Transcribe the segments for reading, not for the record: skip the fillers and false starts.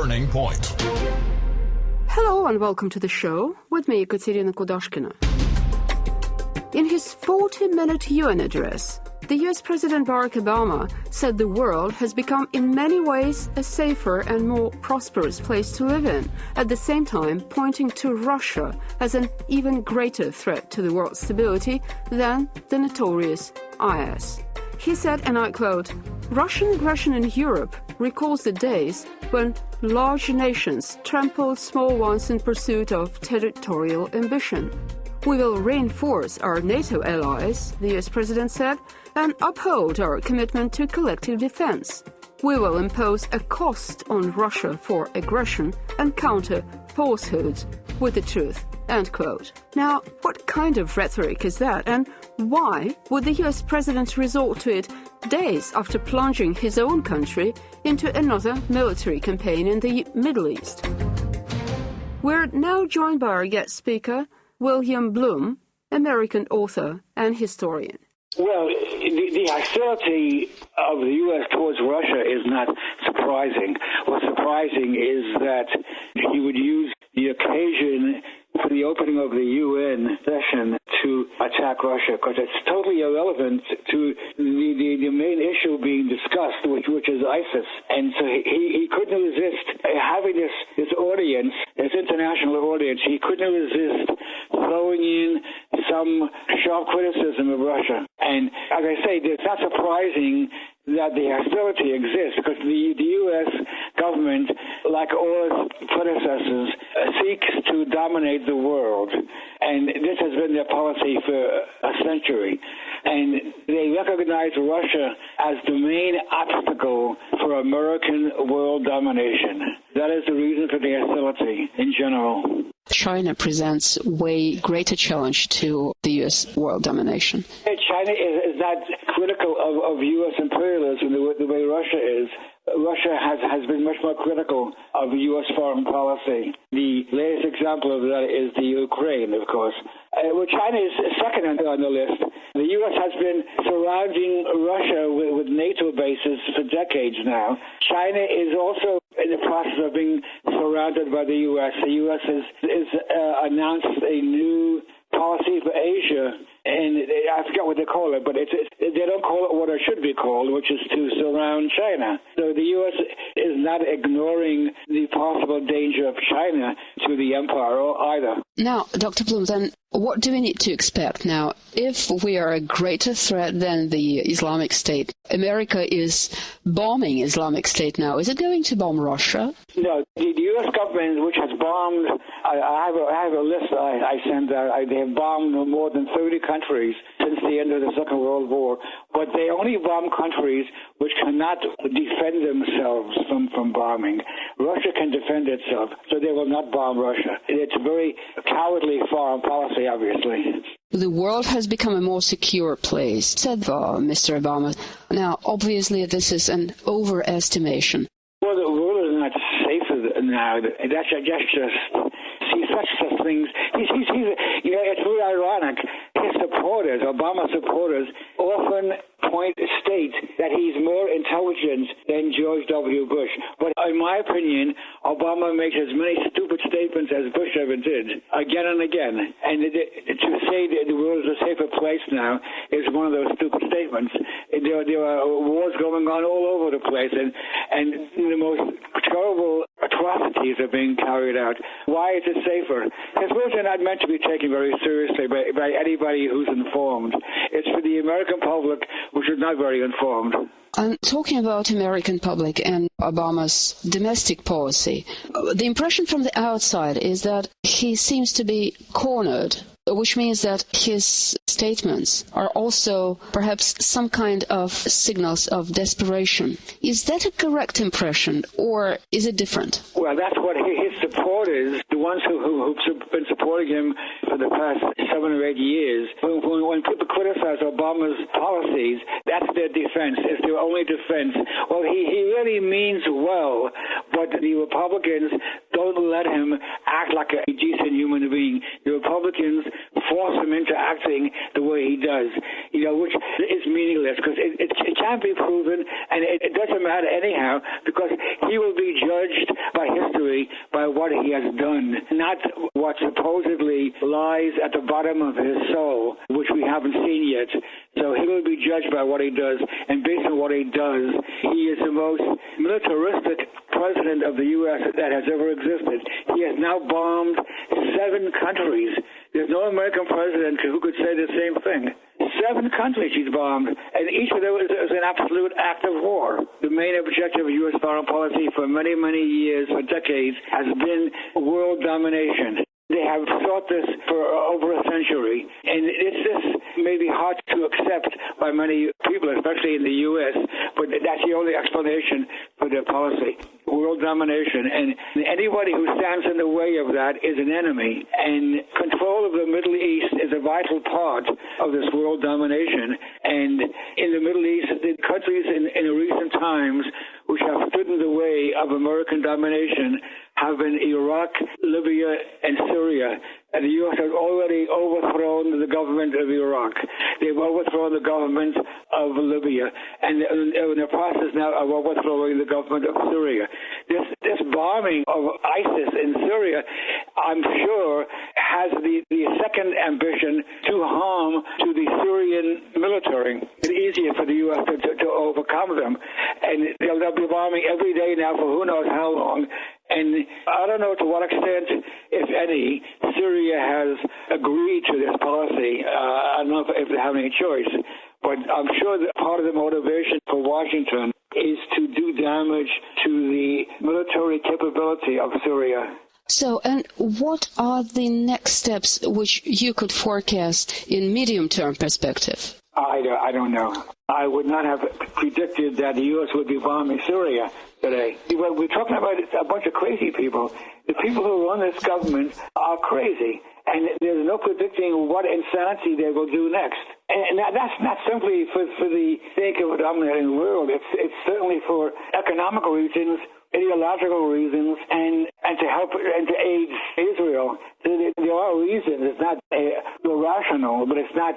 Turning Point. Hello and welcome to the show with me, Ekaterina Kudashkina. In his 40-minute UN address, the US President Barak Obama said the world has become in many ways a safer and more prosperous place to live in, at the same time pointing to Russia as an even greater threat to the world's stability than the notorious IS. He said, and I quote, "Russian aggression in Europe recalls the days when large nations trampled small ones in pursuit of territorial ambition. We will reinforce our NATO allies," the US President said, "and uphold our commitment to collective defense. We will impose a cost on Russia for aggression and counter falsehoods with the truth." End quote. Now, what kind of rhetoric is that, and why would the US President resort to it days after plunging his own country into another military campaign in the Middle East? We're now joined by our guest speaker, William Blum, American author and historian. Well, the hostility of the U.S. towards Russia is not surprising. What's surprising is that he would use the occasion for the opening of the UN session to attack Russia, because it's totally irrelevant to the main issue being discussed, which is ISIS. And so he couldn't resist having this audience, this international audience. He couldn't resist throwing in some sharp criticism of Russia. And as I say, it's not surprising that the hostility exists, because the U.S. government, like all its predecessors, seeks to dominate the world. And this has been their policy for a century. And they recognize Russia as the main obstacle for American world domination. That is the reason for the hostility in general. China presents way greater challenge to the U.S. world domination. China is not critical of U.S. imperialism the way Russia is. Russia has been much more critical of U.S. foreign policy. The latest example of that is the Ukraine, of course. Well, China is second on the list. The U.S. has been surrounding Russia with NATO bases for decades now. China is also in the process of being surrounded by the U.S. The U.S. has announced a new policy for Asia, and I forget what they call it, but they don't call it what it should be called, which is to surround China. So the U.S. is not ignoring the possible danger of China to the empire either. Now, Dr. Blum, then what do we need to expect now? If we are a greater threat than the Islamic State, America is bombing Islamic State now. Is it going to bomb Russia? No, the U.S. government, which has bombed, I have a list I sent out. They have bombed more than 30 countries since the end of the Second World War, but they only bomb countries which cannot defend themselves from bombing. Russia can defend itself, so they will not bomb Russia. It's a very cowardly foreign policy, obviously. The world has become a more secure place, said Mr. Obama. Now, obviously, this is an overestimation. Well, the world is not safer now. That's just see such things. It's really ironic. His supporters, Obama supporters, often state that he's more intelligent than George W. Bush. But in my opinion, Obama makes as many stupid statements as Bush ever did, again and again. And to say that the world is a safer place now is one of those stupid statements. There are wars going on all over the place, and the most terrible atrocities are being carried out. Why is it safer? Because wars are not meant to be taken very seriously by anybody who's informed. It's for the American public, which is not very informed. I'm talking about American public and Obama's domestic policy. The impression from the outside is that he seems to be cornered, which means that his statements are also perhaps some kind of signals of desperation. Is that a correct impression, or is it different? Well, that's what his supporters, the ones who've been supporting him for the past 7 or 8 years, when people criticize Obama's policies, that's their defense. It's their only defense. Well, he really means well, but the Republicans don't let him act like a decent human being. The Republicans force him into acting the way he does, which is meaningless because it can't be proven, and it doesn't matter anyhow because he will be judged by essentially by what he has done, not what supposedly lies at the bottom of his soul, which we haven't seen yet. So he will be judged by what he does, and based on what he does, he is the most militaristic president of the U.S. that has ever existed. He has now bombed 7 countries. There's no American president who could say the same thing. 7 countries he's bombed, and each of them is an absolute act of war. The main objective of U.S. foreign policy for many, many years, for decades, has been world domination. They have thought this for over a century, and it's just maybe hard to accept by many people, especially in the U.S., but that's the only explanation for their policy, world domination. And anybody who stands in the way of that is an enemy, and control of the Middle East is a vital part of this world domination. And in the Middle East, the countries in recent times which have stood in the way of American domination have been Iraq, Libya, and Syria. And the U.S. has already overthrown the government of Iraq. They've overthrown the government of Libya, and in the process now of overthrowing the government of Syria. This bombing of ISIS in Syria, I'm sure, has the second ambition to harm to the Syrian military. It's easier for the U.S. to overcome them. And they'll be bombing every day now for who knows how long. And I don't know to what extent, if any, Syria has agreed to this policy. I don't know if they have any choice. But I'm sure that part of the motivation for Washington is to do damage to the military capability of Syria. So, and what are the next steps which you could forecast in medium-term perspective? I don't know. I would not have predicted that the U.S. would be bombing Syria today. We're talking about a bunch of crazy people. The people who run this government are crazy, and there's no predicting what insanity they will do next. And that's not simply for the sake of dominating the world. It's certainly for economical reasons, ideological reasons, and to help and to aid Israel. There are reasons. It's not irrational, but it's not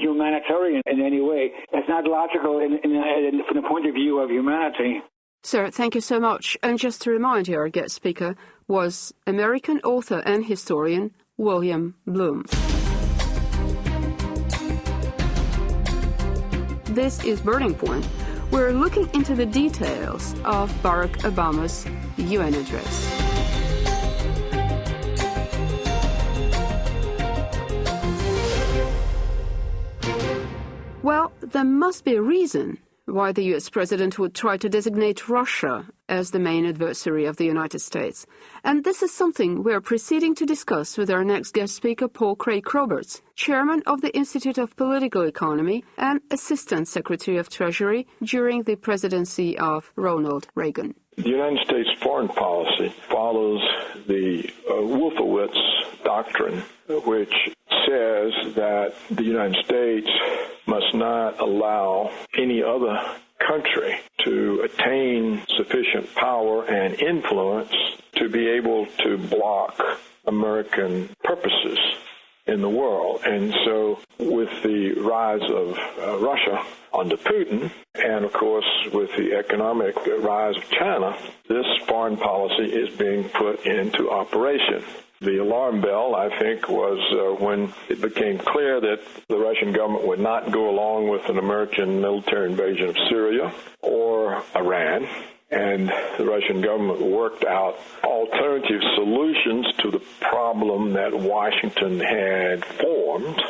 humanitarian in any way. It's not logical from the point of view of humanity. Sir, thank you so much. And just to remind you, our guest speaker was American author and historian William Blum. This is Burning Point. We're looking into the details of Barack Obama's UN address. Well, there must be a reason why the U.S. president would try to designate Russia as the main adversary of the United States. And this is something we're proceeding to discuss with our next guest speaker, Paul Craig-Roberts, chairman of the Institute of Political Economy and Assistant Secretary of Treasury during the presidency of Ronald Reagan. The United States foreign policy follows the Wolfowitz doctrine, which says that the United States must not allow any other country to attain sufficient power and influence to be able to block American purposes in the world. And so with the rise of Russia under Putin, and of course with the economic rise of China, this foreign policy is being put into operation. The alarm bell, I think, was when it became clear that the Russian government would not go along with an American military invasion of Syria or Iran. And the Russian government worked out alternative solutions to the problem that Washington had formed.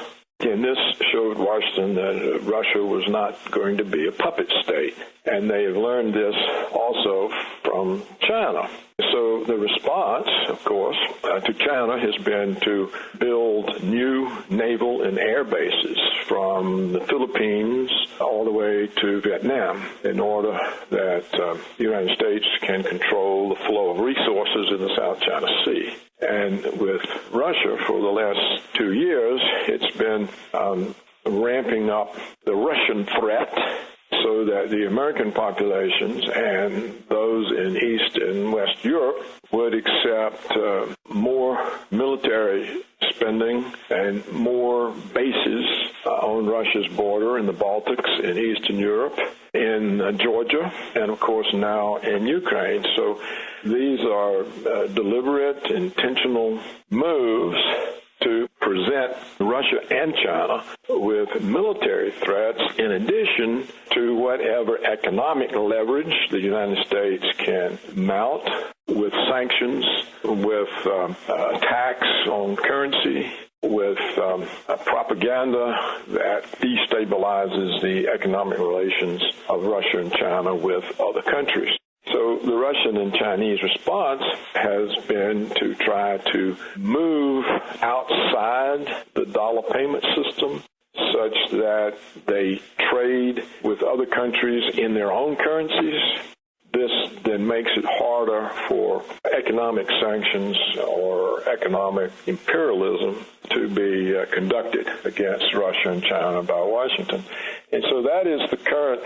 And this showed Washington that Russia was not going to be a puppet state. And they have learned this also from China. So the response, of course, to China has been to build new naval and air bases from the Philippines all the way to Vietnam in order that the United States can control the flow of resources in the South China Sea. And with Russia, for the last 2 years, it's been ramping up the Russian threat so that the American populations and those in East and West Europe would accept more military spending and more bases on Russia's border in the Baltics, in Eastern Europe, in Georgia, and of course now in Ukraine. So these are deliberate, intentional moves to present Russia and China with military threats in addition to whatever economic leverage the United States can mount with sanctions, with tax on currency, with propaganda that destabilizes the economic relations of Russia and China with other countries. So the Russian and Chinese response has been to try to move outside the dollar payment system such that they trade with other countries in their own currencies. This then makes it harder for economic sanctions or economic imperialism to be conducted against Russia and China by Washington. And so that is the current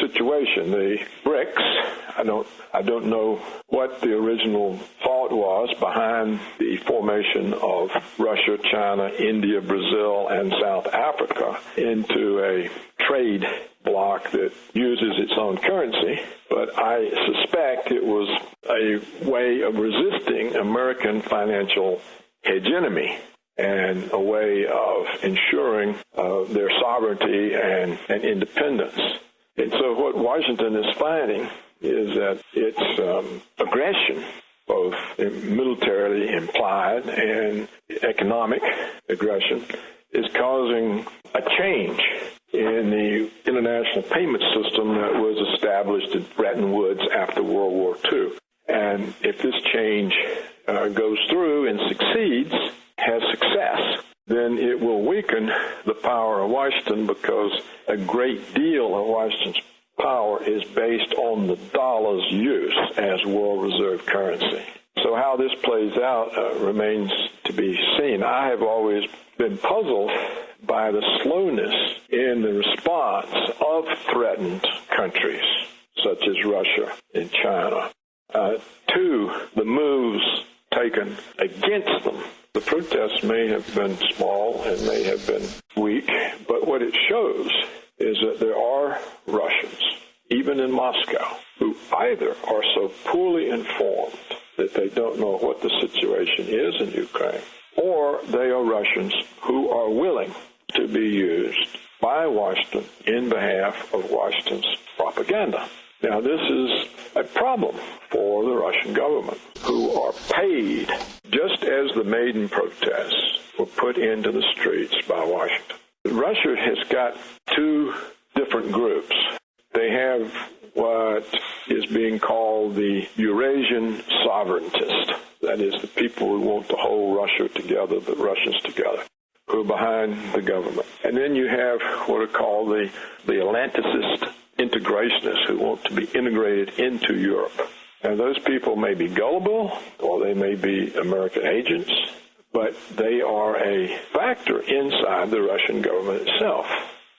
situation. The BRICS, I don't know what the original thought was behind the formation of Russia, China, India, Brazil, and South Africa into a trade bloc that uses its own currency, but I suspect it was a way of resisting American financial hegemony and a way of ensuring their sovereignty and independence. And so what Washington is finding is that its aggression, both militarily implied and economic aggression, is causing a change in the international payment system that was established at Bretton Woods after World War II. And if this change goes through and succeeds, has success, then it will weaken the power of Washington because a great deal of Washington's power is based on the dollar's use as world reserve currency. So how this plays out remains to be seen. I have always been puzzled by the slowness in the response of threatened countries such as Russia and China to the moves taken against them. The protests may have been small and may have been weak, but what it shows is that there are Russians, even in Moscow, who either are so poorly informed that they don't know what the situation is in Ukraine, or they are Russians who are willing to be used by Washington in behalf of Washington's propaganda. Now, this is a problem for the Russian government, who are paid just as the Maidan protests were put into the streets by Washington. Russia has got two different groups. They have what is being called the Eurasian sovereigntists. That is, the people who want to hold Russia together, the Russians together, who are behind the government. And then you have what are called the Atlanticist integrationists who want to be integrated into Europe. Now, those people may be gullible or they may be American agents, but they are a factor inside the Russian government itself.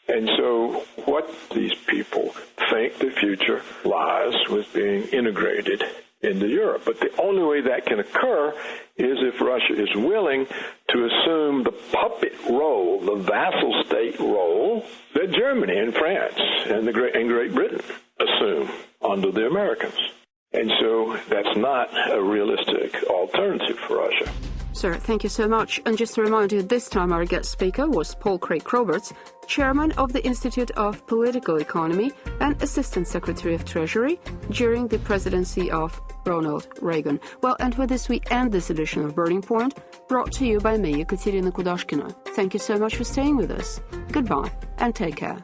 And so what these people think the future lies with being integrated into Europe. But the only way that can occur is if Russia is willing to assume the puppet role, the vassal state role that Germany and France and Great Britain assume under the Americans. And so that's not a realistic alternative for Russia. Sir, thank you so much. And just to remind you, this time our guest speaker was Paul Craig-Roberts, chairman of the Institute of Political Economy and Assistant Secretary of Treasury during the presidency of Ronald Reagan. Well, and with this we end this edition of Burning Point, brought to you by me, Ekaterina Kudashkina. Thank you so much for staying with us. Goodbye, and take care.